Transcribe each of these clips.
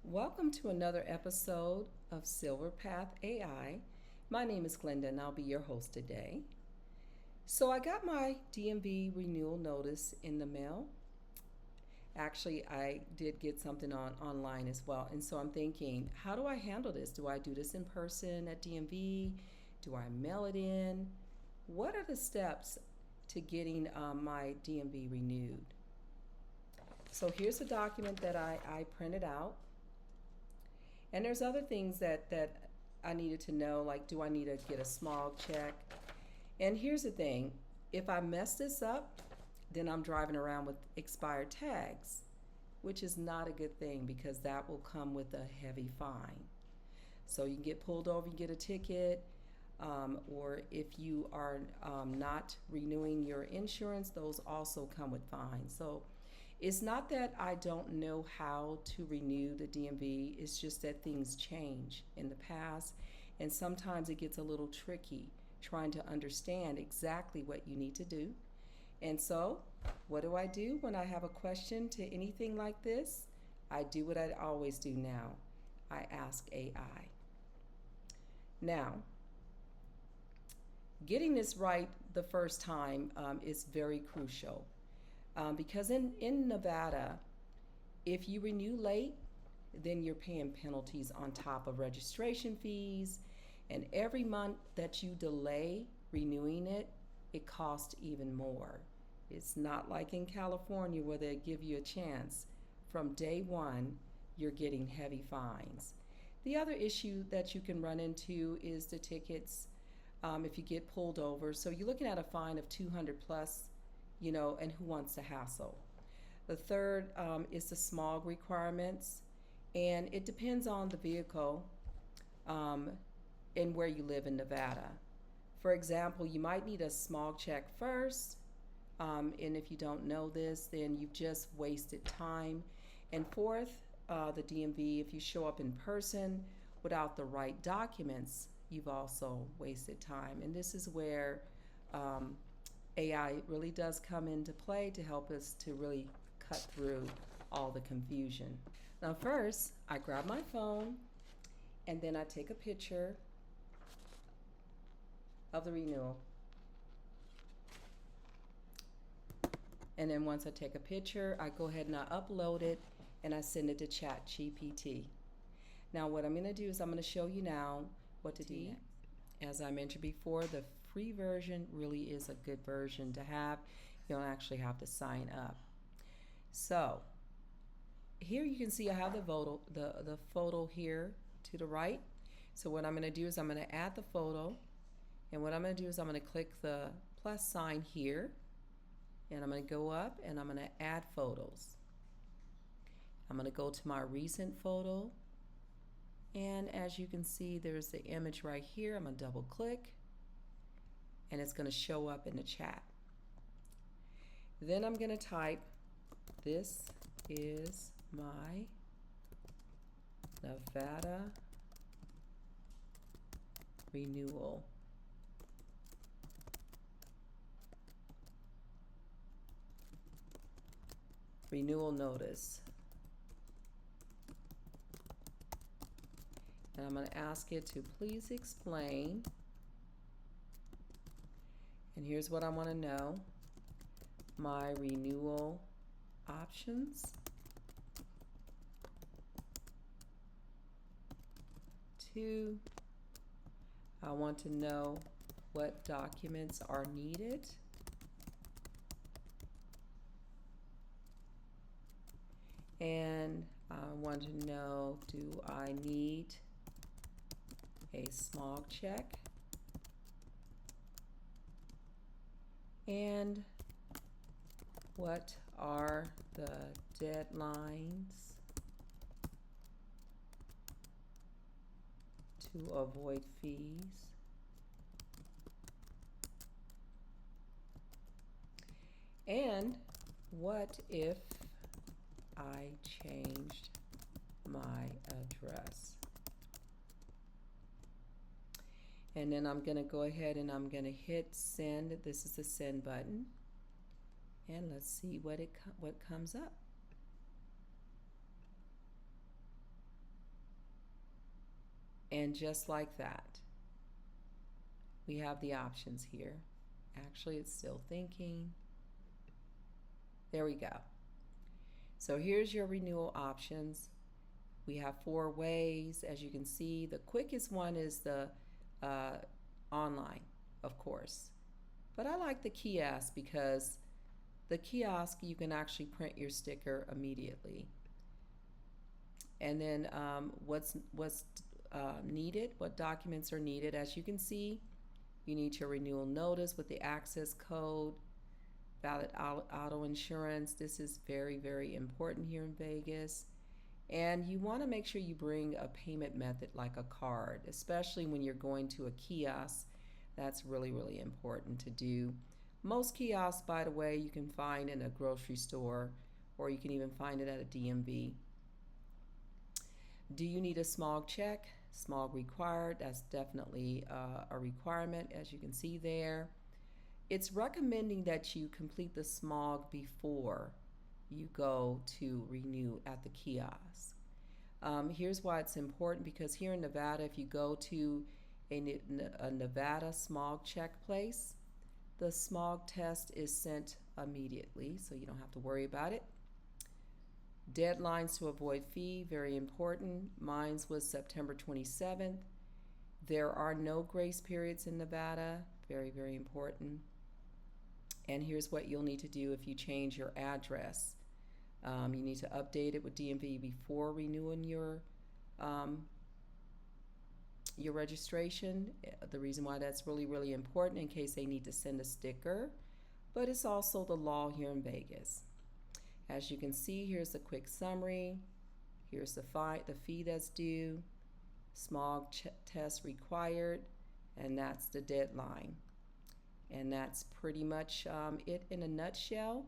Welcome to another episode of Silver Path AI. My name is Glenda and I'll be your host today. So, I got my DMV renewal notice in the mail. Actually, I did get something online as well. And so I'm thinking, how do I handle this? Do I do this in person at DMV? Do I mail it in? What are the steps to getting my DMV renewed? So here's a document that I printed out. And there's other things that I needed to know, like do I need to get a smog check? And here's the thing, if I mess this up, then I'm driving around with expired tags, which is not a good thing because that will come with a heavy fine. So you can get pulled over, you get a ticket, or if you are not renewing your insurance, those also come with fines. So it's not that I don't know how to renew the DMV, it's just that things change in the past, and sometimes it gets a little tricky trying to understand exactly what you need to do. And so, what do I do when I have a question to anything like this? I do what I always do now, I ask AI. Now, getting this right the first time is very crucial. Because in Nevada, if you renew late, then you're paying penalties on top of registration fees. And every month that you delay renewing it, it costs even more. It's not like in California where they give you a chance. From day one, you're getting heavy fines. The other issue that you can run into is the tickets if you get pulled over. So you're looking at a fine of 200 plus, and who wants to hassle? The third is the smog requirements, and it depends on the vehicle and where you live in Nevada. For example, you might need a smog check first, and if you don't know this, then you've just wasted time. And fourth, the DMV, if you show up in person without the right documents, you've also wasted time. And this is where AI really does come into play to help us to really cut through all the confusion. Now, first, I grab my phone and then I take a picture of the renewal. And then once I take a picture, I go ahead and I upload it and I send it to ChatGPT. Now, what I'm going to do is I'm going to show you now what to do next. As I mentioned before, the free version really is a good version to have. You don't actually have to sign up. So here you can see I have the photo here to the right. So what I'm going to do is I'm going to add the photo, and what I'm going to do is I'm going to click the plus sign here, and I'm going to go up and I'm going to add photos. I'm going to go to my recent photo, and as you can see there's the image right here. I'm going to double click and it's going to show up in the chat. Then I'm going to type, "This is my Nevada renewal notice." And I'm going to ask it to please explain. And here's what I want to know: my renewal options. 2, I want to know what documents are needed. And I want to know, do I need a smog check? And what are the deadlines to avoid fees? And what if I changed my address? And then I'm going to go ahead and I'm going to hit send. This is the send button. And let's see what comes up. And just like that, we have the options here. Actually, it's still thinking. There we go. So here's your renewal options. We have 4 ways. As you can see, the quickest one is the uh, online, of course. But I like the kiosk because the kiosk, you can actually print your sticker immediately. And then what's needed, what documents are needed. As you can see, you need your renewal notice with the access code, valid auto insurance. This is very, very important here in Vegas. And you want to make sure you bring a payment method like a card, especially when you're going to a kiosk. That's really, really important to do. Most kiosks, by the way, you can find in a grocery store, or you can even find it at a DMV. Do you need a smog check? Smog required. That's definitely a requirement, as you can see there. It's recommending that you complete the smog before you go to renew at the kiosk. Here's why it's important, because here in Nevada, if you go to a Nevada smog check place, the smog test is sent immediately, so you don't have to worry about it. Deadlines to avoid fee, very important. Mine was September 27th. There are no grace periods in Nevada, very, very important. And here's what you'll need to do if you change your address. You need to update it with DMV before renewing your registration. The reason why that's really, really important, in case they need to send a sticker, but it's also the law here in Vegas. As you can see, here's a quick summary. Here's the fee that's due, smog test required, and that's the deadline. And that's pretty much it in a nutshell.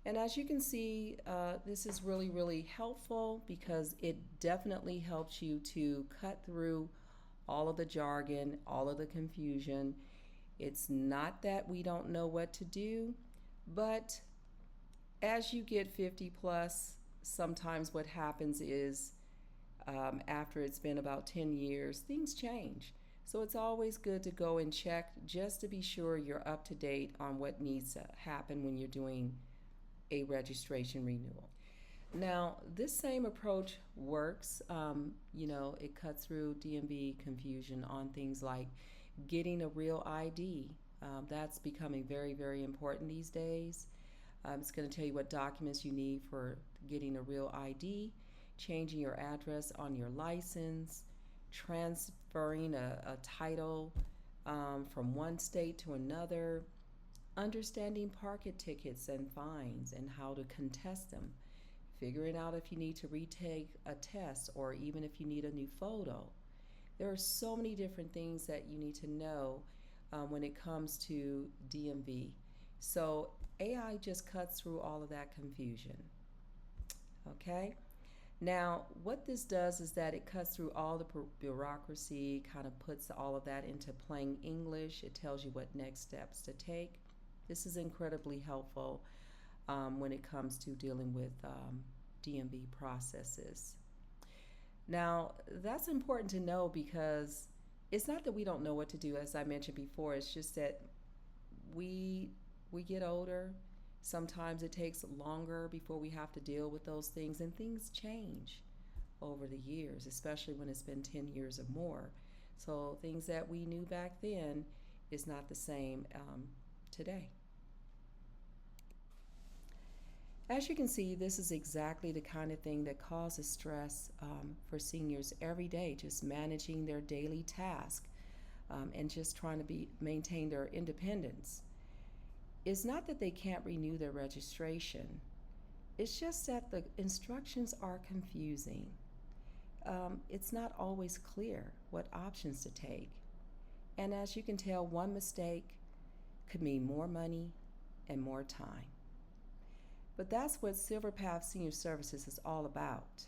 And as you can see, this is really, really helpful because it definitely helps you to cut through all of the jargon, all of the confusion. It's not that we don't know what to do, but as you get 50 plus, sometimes what happens is after it's been about 10 years, things change. So it's always good to go and check just to be sure you're up to date on what needs to happen when you're doing a registration renewal. Now, this same approach works. It cuts through DMV confusion on things like getting a real ID. That's becoming very, very important these days. It's going to tell you what documents you need for getting a real ID, changing your address on your license, transferring a title from one state to another, understanding parking tickets and fines and how to contest them, figuring out if you need to retake a test or even if you need a new photo. There are so many different things that you need to know when it comes to DMV. So AI just cuts through all of that confusion. Okay? Now, what this does is that it cuts through all the bureaucracy, kind of puts all of that into plain English. It tells you what next steps to take. This is incredibly helpful when it comes to dealing with DMV processes. Now, that's important to know because it's not that we don't know what to do, as I mentioned before. It's just that we get older. Sometimes it takes longer before we have to deal with those things, and things change over the years, especially when it's been 10 years or more. So things that we knew back then is not the same today. As you can see, this is exactly the kind of thing that causes stress for seniors every day, just managing their daily task and just trying to maintain their independence. It's not that they can't renew their registration. It's just that the instructions are confusing. It's not always clear what options to take. And as you can tell, one mistake could mean more money and more time. But that's what SilverPath Senior Services is all about.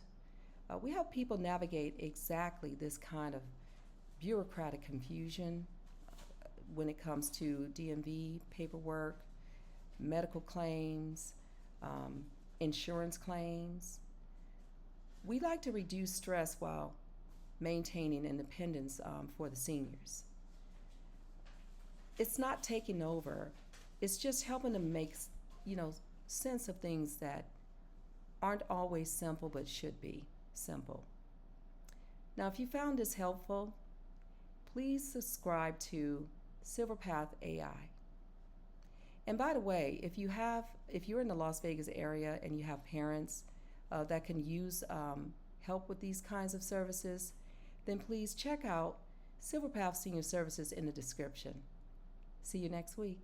We help people navigate exactly this kind of bureaucratic confusion when it comes to DMV paperwork, medical claims, insurance claims. We like to reduce stress while maintaining independence for the seniors. It's not taking over, it's just helping to make, you know, sense of things that aren't always simple but should be simple. Now, if you found this helpful, please subscribe to Silverpath AI. And by the way, if you're in the Las Vegas area and you have parents that can use help with these kinds of services, then please check out Silverpath Senior Services in the description. See you next week.